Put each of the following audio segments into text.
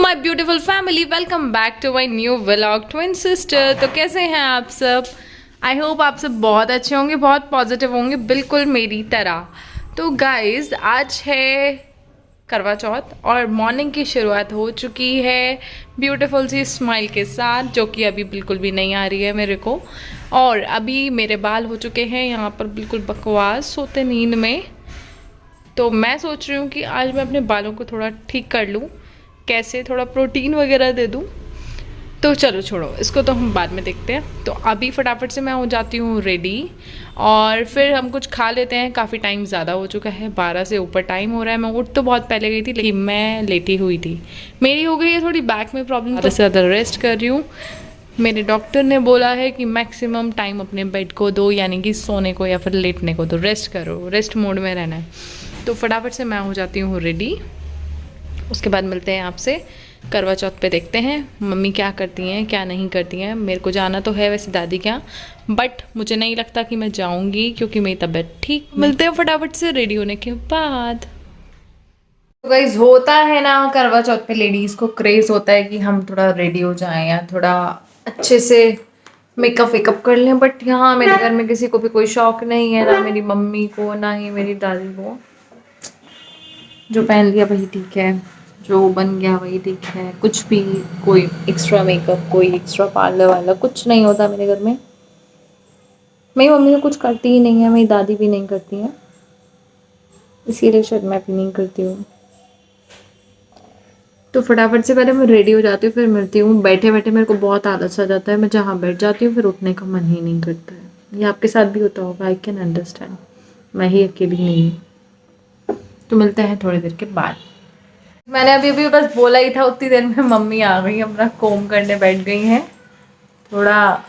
My beautiful family, welcome back to my new vlog twin sister. तो कैसे हैं आप सब? आई होप आप सब बहुत अच्छे होंगे, बहुत पॉजिटिव होंगे, बिल्कुल मेरी तरह। तो गाइज आज है करवा चौथ और मॉर्निंग की शुरुआत हो चुकी है ब्यूटीफुल सी स्माइल के साथ, जो कि अभी बिल्कुल भी नहीं आ रही है मेरे को। और अभी मेरे बाल हो चुके हैं यहाँ पर बिल्कुल बकवास सोते नींद में। तो मैं सोच रही हूँ कि आज मैं अपने बालों को थोड़ा ठीक कर लूँ, कैसे थोड़ा प्रोटीन वगैरह दे दूँ। तो चलो छोड़ो, इसको तो हम बाद में देखते हैं। तो अभी फटाफट से मैं हो जाती हूँ रेडी और फिर हम कुछ खा लेते हैं। काफ़ी टाइम ज़्यादा हो चुका है, 12 से ऊपर टाइम हो रहा है। मैं उठ तो बहुत पहले गई थी, लेकिन मैं लेटी हुई थी। मेरी हो गई है थोड़ी बैक में प्रॉब्लम, तो ज़्यादा रेस्ट कर रही हूँ। मेरे डॉक्टर ने बोला है कि मैक्सिमम टाइम अपने बेड को दो, यानी कि सोने को या फिर लेटने को दो, रेस्ट करो, रेस्ट मोड में रहना है। तो फटाफट से मैं हो जाती हूँ रेडी। उसके बाद मिलते हैं आपसे करवा चौथ पे। देखते हैं मम्मी क्या करती हैं क्या नहीं करती हैं। मेरे को जाना तो है वैसे दादी क्या, बट मुझे नहीं लगता कि मैं जाऊंगी क्योंकि मेरी तबीयत ठीक। मिलते हैं फटाफट से रेडी होने के बाद। तो गाइस होता है ना, करवा चौथ पे लेडीज़ को क्रेज़ होता है कि हम थोड़ा रेडी हो जाएं या थोड़ा अच्छे से मेकअप वेकअप कर लें। बट यहाँ मेरे घर में किसी को भी कोई शौक नहीं है, ना मेरी मम्मी को ना ही मेरी दादी को। जो पहन लिया वही ठीक है, जो बन गया वही ठीक है। कुछ भी कोई एक्स्ट्रा मेकअप, कोई एक्स्ट्रा पार्लर वाला कुछ नहीं होता मेरे घर में। मेरी मम्मी तो कुछ करती ही नहीं है, मेरी दादी भी नहीं करती है, इसीलिए शायद मैं भी नहीं करती हूँ। तो फटाफट से पहले मैं रेडी हो जाती हूँ, फिर मिलती हूँ। बैठे बैठे मेरे को बहुत आलस सा जाता है, मैं जहाँ बैठ जाती हूँ फिर उठने का मन ही नहीं करता है। ये आपके साथ भी होता होगा, आई कैन अंडरस्टैंड, मैं ही अकेली नहीं हूँ। तो मिलते हैं थोड़ी देर के बाद। मैंने अभी अभी बस बोला ही था, उतनी देर में मम्मी आ गई, अपना कोम करने बैठ गई हैं। थोड़ा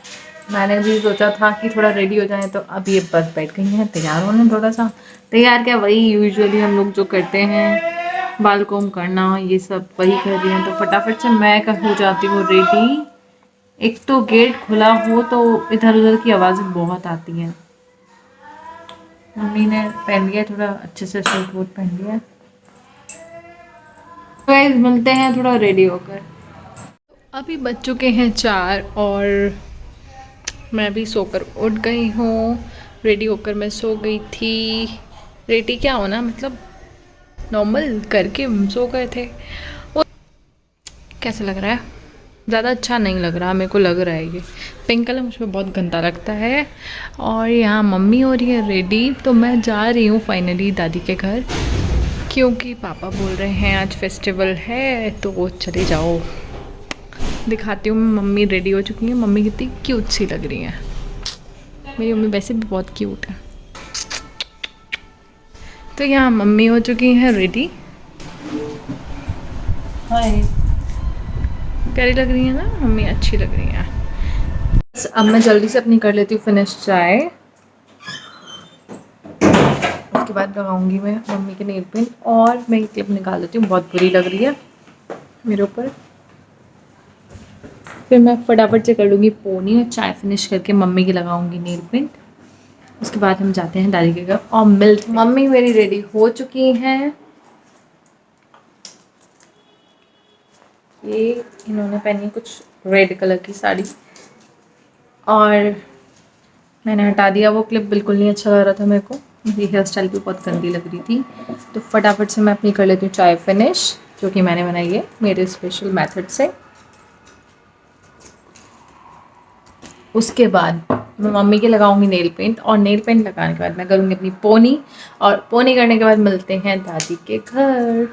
मैंने भी सोचा था कि थोड़ा रेडी हो जाए, तो अब ये बस बैठ गई हैं तैयार होने। थोड़ा सा तैयार क्या, वही यूजुअली हम लोग जो करते हैं, बाल कोम करना, ये सब वही कर रही हैं। तो फटाफट से मैं हो जाती हूँ रेडी। एक तो गेट खुला हो तो इधर उधर की आवाज़ें बहुत आती हैं। मम्मी ने पहन लिया थोड़ा अच्छे से, सूट वूट पहन लिया। गाइस मिलते हैं थोड़ा रेडी होकर। अभी बज चुके हैं 4 और मैं भी सोकर उठ गई हूँ। रेडी होकर मैं सो गई थी। रेडी क्या होना, मतलब नॉर्मल करके हम सो गए थे। और कैसा लग रहा है? ज़्यादा अच्छा नहीं लग रहा मेरे को, लग रहा है ये पिंक कलर मुझ पर बहुत गंदा लगता है। और यहाँ मम्मी हो रही है रेडी, तो मैं जा रही हूँ फाइनली दादी के घर, क्योंकि पापा बोल रहे हैं आज फेस्टिवल है तो चले जाओ। दिखाती हूँ, मम्मी रेडी हो चुकी हैं। मम्मी कितनी क्यूट सी लग रही हैं। मेरी मम्मी वैसे भी बहुत क्यूट है। तो यहाँ मम्मी हो चुकी हैं रेडी। हाय, प्यारी लग रही है ना मम्मी, अच्छी लग रही है। अब मैं जल्दी से अपनी कर लेती हूँ फिनिश चाय। उसके बाद लगाऊंगी मैं मम्मी के नेल पेंट, और मैं ये क्लिप निकाल देती हूँ, बहुत बुरी लग रही है मेरे ऊपर। फिर मैं फटाफट से कर लूँगी पोनी और चाय फिनिश करके मम्मी की लगाऊंगी नेल पेंट। उसके बाद हम जाते हैं दादी के घर और मिलते। मम्मी मेरी रेडी हो चुकी हैं। ये इन्होंने पहनी कुछ रेड कलर की साड़ी, और मैंने हटा दिया वो क्लिप, बिल्कुल नहीं अच्छा लग रहा था मेरे को। मेरी हेयर स्टाइल भी बहुत गंदी लग रही थी। तो फटाफट से मैं अपनी कर लेती हूँ चाय फिनिश, जो कि मैंने बनाई है मेरे स्पेशल मेथड से। उसके बाद मैं मम्मी के लगाऊंगी नेल पेंट, और नेल पेंट लगाने के बाद मैं करूँगी अपनी पोनी, और पोनी करने के बाद मिलते हैं दादी के घर।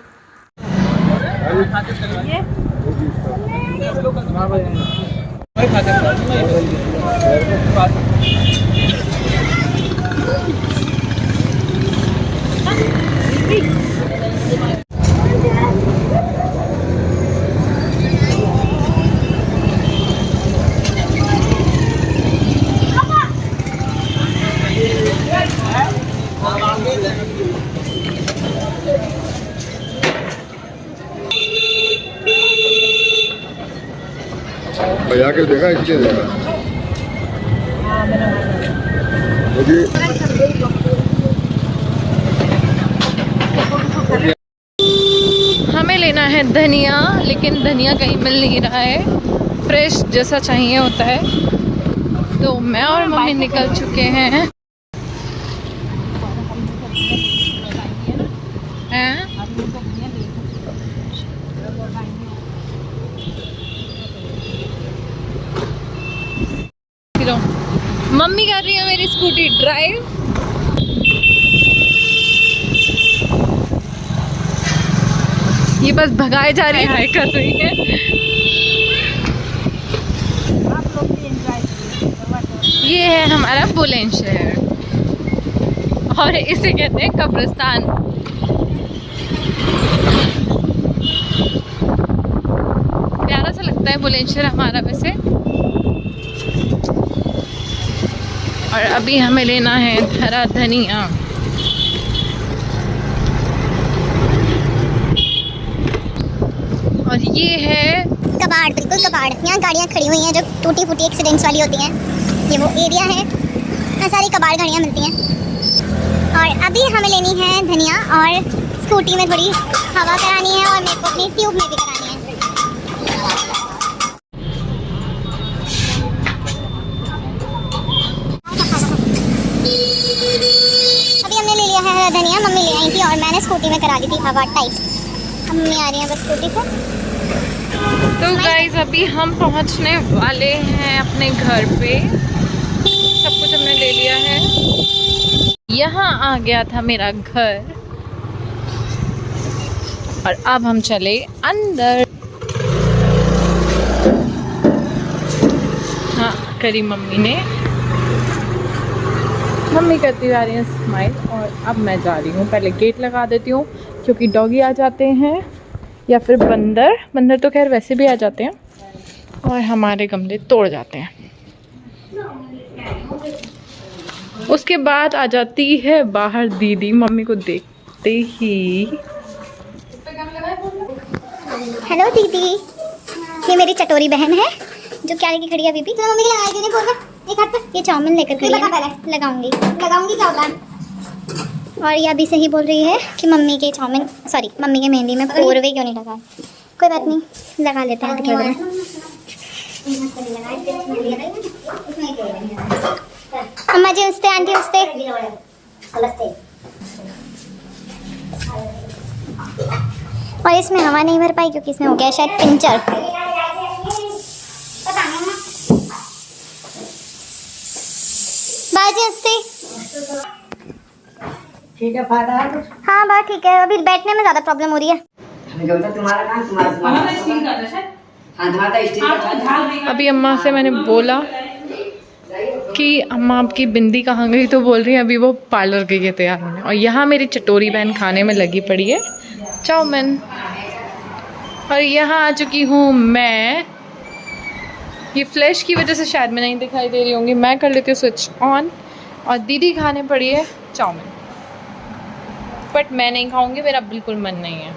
भैया के देखा, इसलिए देखा हमें लेना है धनिया, लेकिन धनिया कहीं मिल नहीं रहा है, फ्रेश जैसा चाहिए होता है। तो मैं और मम्मी निकल चुके हैं। हैं? मम्मी कर रही है मेरी स्कूटी ड्राइव। ये बस भगाए जा रही है, कर रही है। ये है हमारा बुलंदशहर और इसे कहते हैं कब्रिस्तान। प्यारा सा लगता है बुलंदशहर हमारा वैसे। और अभी हमें लेना है हरा धनिया। और ये है कबाड़, बिल्कुल कबाड़। यहाँ गाड़ियाँ खड़ी हुई हैं जो टूटी फूटी एक्सीडेंट्स वाली होती हैं। ये वो एरिया है, यहाँ सारी कबाड़ गाड़ियाँ मिलती हैं। और अभी हमें लेनी है धनिया और स्कूटी में थोड़ी हवा करानी है और मेरे को अपनी ट्यूब में भी करानी है। अभी हमने ले लिया है धनिया, मम्मी ले आई थी और मैंने स्कूटी में करा ली थी हवा टाइप। अब मम्मी आ रही है बस स्कूटी से। तो गाइस अभी हम पहुंचने वाले हैं अपने घर पे। सब कुछ हमने ले लिया है। यहाँ आ गया था मेरा घर और अब हम चले अंदर। हाँ, करी मम्मी ने। मम्मी करती जा रही है स्माइल और अब मैं जा रही हूँ। पहले गेट लगा देती हूँ क्योंकि डॉगी आ जाते हैं या फिर बंदर तो खैर वैसे भी आ जाते हैं और हमारे गमले तोड़ जाते हैं। उसके बाद आ जाती है बाहर दीदी मम्मी को देखते ही। हेलो दीदी, ये मेरी चटोरी बहन है जो क्या लेके खड़ी है अभी भी। तो मम्मी लगाई थी बोल एक हाथ पे, ये चाउमीन लेकर खड़ी है। लगाऊंगी क्या होता है। और ये अभी से ही बोल रही है कि मम्मी के चाउमीन सॉरी मम्मी के मेहंदी में पोरवे क्यों नहीं लगा। कोई बात नहीं, लगा लेते हैं थोड़ा। अम्मा जी उस्ते, आंटी उस्ते। और इसमें हवा नहीं भर पाई क्योंकि इसमें हो गया शायद पंचर। बाजी उस्ते। ठीक है फायदा है। हाँ बात ठीक है, अभी बैठने में ज़्यादा प्रॉब्लम हो रही है। अभी अम्मा से मैंने बोला कि अम्मा आपकी बिंदी कहाँ गई, तो बोल रही है अभी वो पार्लर गई है तैयार होने। और यहाँ मेरी चटोरी बहन खाने में लगी पड़ी है चाउमीन। और यहाँ आ चुकी हूँ मैं। ये फ्लैश की वजह से शायद मैं नहीं दिखाई दे रही होंगी। मैं कर लेती हूँ स्विच ऑन और दीदी खाने पड़ी है चाउमीन। बट मैं नहीं खाऊंगी, मेरा बिल्कुल मन नहीं है।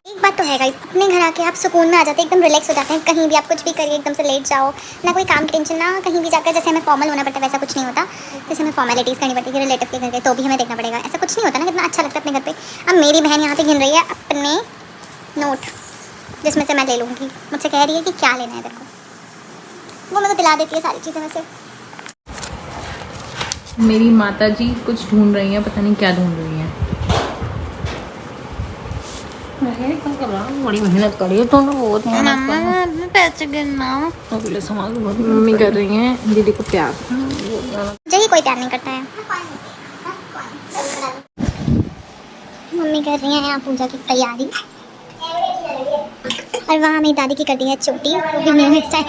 एक बात तो है गाइस, अपने घर आके आप सुकून में आ जाते हैं, एकदम रिलैक्स हो जाते हैं। कहीं भी आप कुछ भी करिए एकदम से लेट जाओ, ना कोई काम की टेंशन, ना कहीं भी जाकर जैसे हमें फॉर्मल होना पड़ता है वैसा कुछ नहीं होता। जैसे हमें फॉर्मेलिटीज़ करनी पड़ती है रिलेटिव के घर के, तो भी हमें देखना पड़ेगा। ऐसा कुछ नहीं होता ना, कितना अच्छा लगता है अपने घर पे। अब मेरी बहन यहाँ पे गिन रही है अपने नोट जिसमें से मैं ले लूँगी। मुझसे कह रही है कि क्या लेना है तेरे को। वो मेरे को दिला देती है सारी चीज़ें वैसे। मेरी माता जी कुछ ढूंढ रही हैं, पता नहीं क्या ढूंढ रही हैं। बड़ी मेहनत करी है तूने, बहुत मेहनत पैसे गिनना मम्मी कर रही हैं दीदी को प्यार। मुझे ही कोई प्यार नहीं करता है। मम्मी कर रही हैं यहाँ पूजा की तैयारी और वहाँ मेरी दादी की कर दी है चोटी, वो भी न्यू हेयर स्टाइल।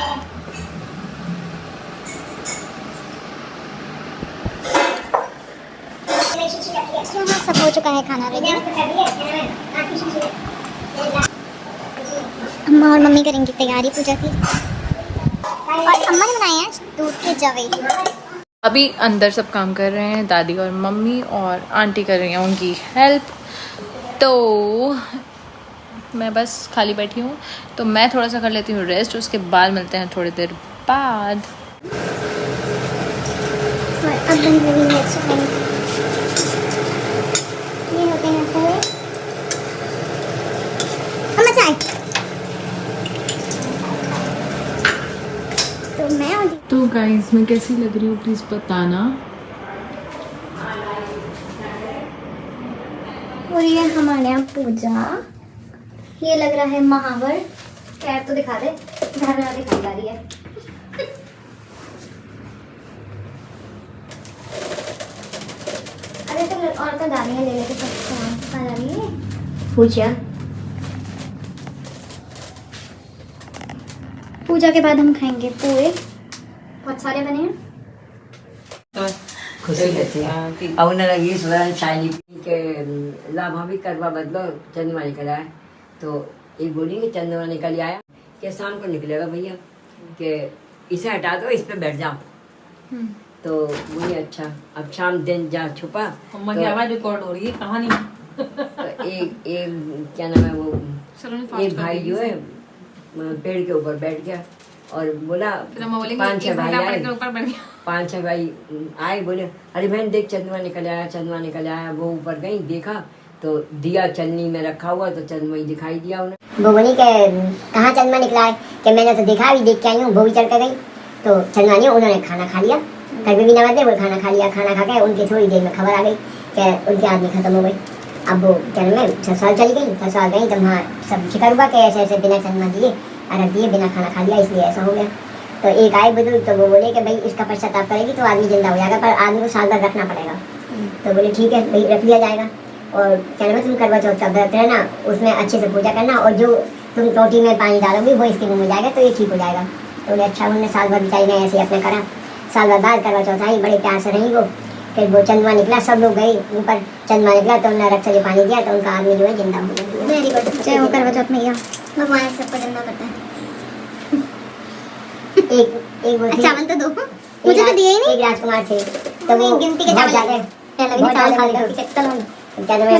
सब हो चुका है खाना रेडी। अम्मा और मम्मी करेंगी तैयारी पूजा की। और अम्मा ने बनाए हैं दूध के जवे। अभी अंदर सब काम कर रहे हैं दादी और मम्मी, और आंटी कर रही हैं उनकी हेल्प। तो मैं बस खाली बैठी हूँ, तो मैं थोड़ा सा कर लेती हूँ रेस्ट। उसके बाद मिलते हैं थोड़ी देर बाद। और अब बन रही है चिकन। ये होते हैं पोहे। तो गाइस मैं कैसी लग रही हूँ प्लीज़ बताना। और ये हमारे यहाँ पूजा, ये लग रहा है महावर। पैर तो दिखा दे, घर में दिखाई जा रही है। अरे तो और तो गाड़ियाँ ले लेके सब आ जा रही है पूजा। पूजा के बाद हम खाएंगे पूरे, बहुत सारे बने हैं। खुशी रहती है। और उन्हें लगी इस बार शायरी के लाभा भी करवा बदलो चंद्रमा निकल आया, तो एक बोली कि चंद्रमा निकल आया कि शाम को निकलेगा भैया, कि इसे हटा दो, इस पे बैठ जाओ। तो बोली अच्छा, अब शाम दिन जा छुपा। अम्मा की आवाज रिकॉर्ड हो रही है कहानी। तो एक क्या नाम है वो, एक भाई जो है पेड़ के ऊपर बैठ गया और बोला, 5-6 भाई आए, 5-6 भाई आए, बोले अरे बहन देख चंद्रमा निकल आया, चंद्रमा निकल आया। वो ऊपर गई, देखा तो दिया चन्नी में रखा हुआ, तो चंद्रमा ही दिखाई दिया उन्हें। वो बोली के कहाँ चंद्रमा निकला है, कि मैंने तो देखा, अभी देख के आई हूँ। वो भी चढ़ कर गई तो चंद्रमा नहीं, उन्होंने खाना खा लिया। घर में भी ना बदले, वो खाना खा लिया। खाना खा के उनकी थोड़ी देर में खबर आ गई कि उनकी आदमी खत्म हो गई। अब वो चंद्रमा में ससुराल चली गई, ससुराल गई तो वहाँ सब जिक्र हुआ कि ऐसे ऐसे बिना चंद्रमा दिए रख दिए, बिना खाना खा लिया, इसलिए ऐसा हो गया। तो एक आए बुजुर्ग, तो वो बोले कि भाई इसका पश्चाताप करेगी तो आदमी जिंदा हो जाएगा, पर आदमी को साल भर रखना पड़ेगा। तो बोले ठीक है भाई, रख लिया जाएगा। और क्या नाम है, तुम करवा चौथ का व्रत रहना, उसमें अच्छे से पूजा करना, और जो तुम टोटी में पानी डालोगी वो इसके मुँह में जाएगा, तो ये ठीक हो जाएगा। तो बोले अच्छा। उन्होंने साल भर बेचारी ने ऐसे अपने करा। साल भर बाद करवा चौथ आई, बड़े प्यार से रही वो। फिर वो चंद्रमा निकला, सब लोग गए ऊपर, चंद्रमा निकला तो उन्होंने रक्त से पानी दिया, तो उनका आदमी जो है जिंदा हो गया। वेरी गुड, जय हो करवा चौथ मैया, भगवान सबको जिंदा करता है। एक वो चावल तो दो, मुझे तो दिया ही नहीं। एक राजकुमार थे, तो वो गिनती के चावल जाते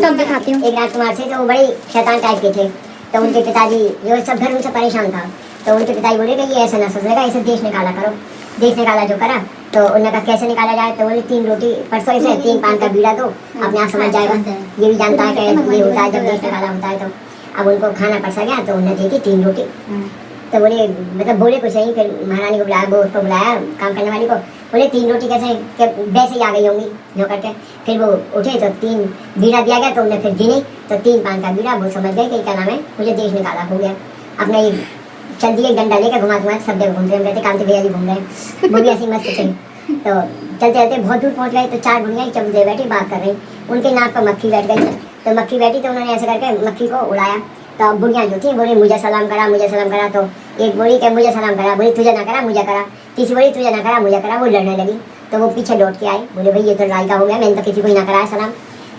सब दिखाती हूँ। एक राजकुमार थे, तो वो बड़े शैतान टाइप के थे। तो उनके पिताजी जो सब घर उनसे परेशान था, तो उनके पिताजी बोले कि ये ऐसा ना सोचेगा, इसे देश निकाला करो। देश निकाला जो करा, तो उन्होंने कहा कैसे निकाला जाए, तो बोले 3 रोटी परसों से 3 पान का बीड़ा दो, अपने आप समझ जाएगा। ये भी जानता है कि ये होता है जब देश निकाला होता है। तो अब उनको खाना परसा गया, तो उन्होंने देखी 3 रोटी। तो बोले मतलब बोले कुछ नहीं, फिर महारानी को बुलाया, वो उसको बुलाया काम करने वाली को, बोले 3 रोटी कैसे, वैसे ही आ गई होंगी जो करके। फिर वो उठे तो 3 बीड़ा दिया गया, तो उन्हें फिर गिनी तो 3 पान का बीड़ा। वो समझ गए कि क्या नाम है, मुझे देश निकाला हो गया। अपने चल दिए डंडा लेकर घुमा सब जगह घूमते रहते, कांति भैया जी घूम रहे, वो भी ऐसी मस्त थे। तो चलते चलते बहुत दूर पहुंच गए, तो 4 बुढ़ियाँ चबूतरे बैठी बात कर रही। उनके नाक पर मक्खी बैठ गई, तो मक्खी बैठी, तो उन्होंने ऐसे करके मक्खी को उड़ाया। तो अब बुढ़ियाँ जो थी बोली मुझे सलाम करा, मुझे सलाम करा। तो एक बोली कि मुझे सलाम करा, बोली तुझे ना करा, मुझे करा। तीसरी बोली तुझे ना करा, मुझे करा। वो लड़ने लगी, तो वो पीछे लौट के आए, बोले भाई ये तो लड़ाई का हो गया, मैंने तो किसी को ही ना कराया सलाम।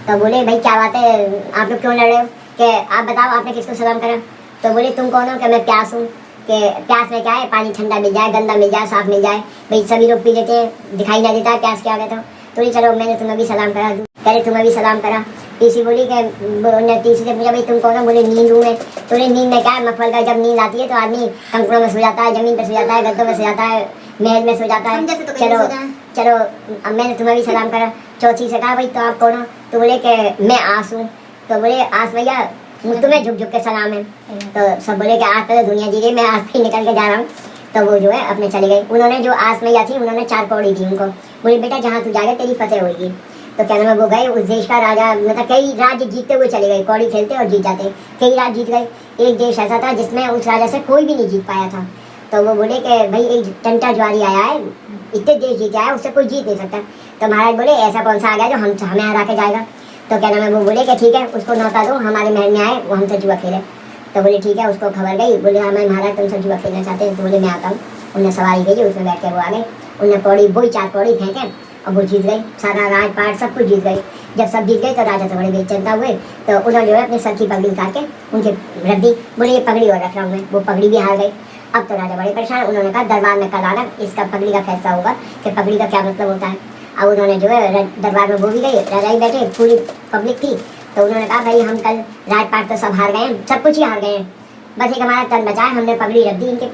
तो बोले भाई क्या बात है, आप लोग क्यों लड़ रहे हो, कि आप बताओ आपने किसको सलाम करा। तो बोले तुम कौन हो, कि मैं प्यास हूँ, कि प्यास में क्या है, पानी ठंडा मिल जाए, गंदा मिल जाए, साफ मिल जाए, भाई सभी लोग पी लेते हैं, दिखाई ना देता है प्यास क्या गया था। तो चलो मैंने तुम्हें भी सलाम करा दूँ, पहले तुम्हें भी सलाम करा। तीसरी बोली कि तीसरी से पूछा भाई तुम कौन हो, बोले नींद हूँ मैं। तो नींद में क्या है, मफल का जब नींद आती है तो आदमी कंकड़ों में सो जाता है, जमीन पर सो जाता है, गद्दों में सो जाता है, महल में सो जाता है। चलो चलो अब मैंने तुम्हें भी सलाम करा। चौथी से कहा भाई तो आप कौन हो, तो बोले कि मैं आस हूँ। तो बोले आस भैया तुम्हें झुक झुक के सलाम है। तो सब बोले कि आज तो दुनिया जी गई, मैं आज भी निकल के जा रहा हूँ। तो वो जो है अपने चले गए। उन्होंने जो आस मैया थी, उन्होंने 4 कौड़ी दी उनको, बोले बेटा जहाँ तू जाएगा तेरी फतेह होगी। तो क्या नाम है, वो गए, उस देश का राजा, मतलब कई राज्य जीतते हुए चले गए, कौड़ी खेलते और जीत जाते, कई राज्य जीत गए। एक देश ऐसा था जिसमें उस राजा से कोई भी नहीं जीत पाया था। तो वो बोले कि भाई एक टंटा ज्वारी आया है, इतने देश जीत आया, उससे कोई जीत नहीं सकता। तो महाराज बोले ऐसा कौन सा आ गया जो हमें हरा के जाएगा। तो क्या नाम है, वो बोले कि ठीक है उसको न्योता दो, हमारे महल में आए, वो हमसे जुआ खेले। तो बोले ठीक है, उसको खबर गई, बोले हाँ मैं महाराज तुमसे जुआ खेलना चाहते हैं। तो बोले मैं आता हूँ। उन्हें सवारी भेजी, उसमें बैठ के वो आ गए। उन्हें कौड़ी वही 4 कौड़ी फेंके और वो जीत गई, सारा राजपाट सब कुछ जीत गई। जब सब जीत गए तो राजा से बड़े बेचैनता हुए, तो उन्होंने जो है अपनी सर की पगड़ी उतार के उनके रख दी। बोले ये पगड़ी और रख रहा हूँ मैं, वो पगड़ी भी हार गई। अब तो राजा बड़े परेशान, उन्होंने कहा दरबार में कल आना, इसका पगड़ी का फैसला होगा कि पगड़ी का क्या मतलब होता है। अब उन्होंने जो है दरबार में वो भी गई, राजा ही बैठे, पूरी पब्लिक थी। तो उन्होंने कहा भाई हम कल राजपाट तो सब हार गए हैं, सब कुछ ही हार गए हैं, बस एक हमारा तन बचा है, हमने पगड़ी रख दी इनके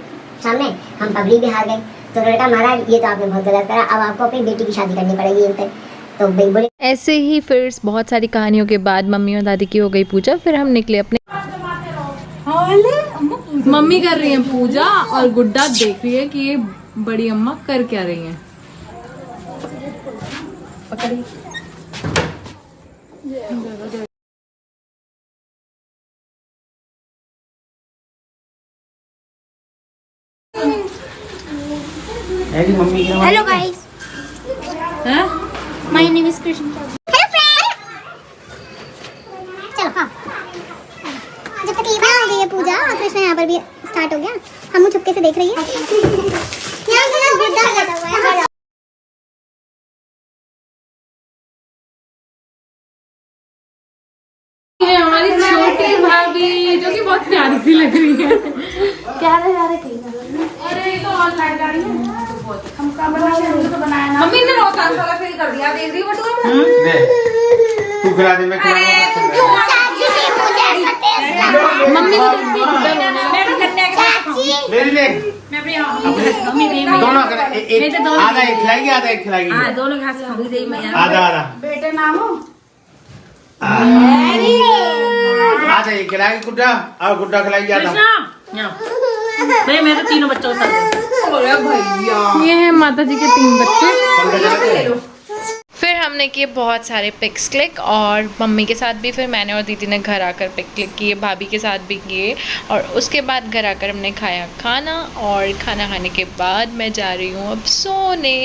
सामने, हम पगड़ी भी हार गए। तो उन्होंने कहा महाराज ये तो आपने बहुत गलत करा, अब आपको अपनी बेटी की शादी करनी पड़ेगी इनसे। तो भाई बोले ऐसे ही फिर बहुत सारी कहानियों के बाद मम्मी और दादी की हो गई पूजा। फिर हम निकले अपने, मम्मी कर रही है पूजा और गुड्डा देख रही है कि ये बड़ी अम्मा कर क्या रही हैं। पकड़ी। Hello guys, my name is Krishna. Hello friend, चलो हाँ, जब तक ये आ गई है पूजा और कृष्ण यहाँ पर भी स्टार्ट हो गया, हम चुपके से देख रही है। यहाँ पे ना बुड्ढा लगा हुआ है। ये हमारी छोटी भाभी जो कि बहुत प्यारी सी लग रही है। क्या रहे जा रहे अरे तो और लाइट जा रही है। हम तो बनाया ना मम्मी ने रोता सारा फेल कर दिया। देख रही हो बटुआ तू खिला दे, मैं खिलाऊंगा। मम्मी को मेरे लिए दोनों आधा एक खिलाएगी, आधा एक खिलाएगी। हाँ दोनों के हाथ से खाऊंगी दही मैं। आधा आधा बेटे नाम हो आधा ये खिलाएगी गुड्डा, और गुड्डा खिलाएगी आधा। भाई मैं तो तीनों बच्चों के साथ। ये है माता जी के 3 बच्चे। पंकज फिर हमने किए बहुत सारे पिक्स क्लिक और मम्मी के साथ भी, फिर मैंने और दीदी ने घर आकर पिक क्लिक किए, भाभी के साथ भी किए और उसके बाद घर आकर हमने खाया खाना और खाना खाने के बाद मैं जा रही हूँ अब सोने।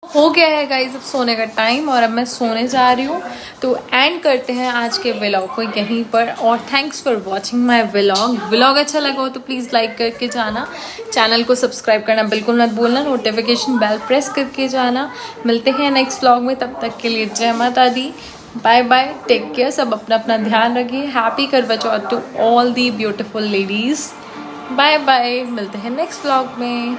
हो गया है गाइस अब सोने का टाइम और अब मैं सोने जा रही हूँ। तो एंड करते हैं आज के व्लॉग को यहीं पर और thanks for watching my vlog अच्छा लगा हो तो प्लीज़ लाइक करके जाना, चैनल को सब्सक्राइब करना बिल्कुल मत भूलना, नोटिफिकेशन बेल प्रेस करके जाना। मिलते हैं नेक्स्ट व्लॉग में, तब तक के लिए जय माता दी, बाय बाय, टेक केयर, सब अपना अपना ध्यान रखिए। Happy Karva Chauth to all the beautiful ladies, bye bye, मिलते हैं नेक्स्ट व्लॉग में।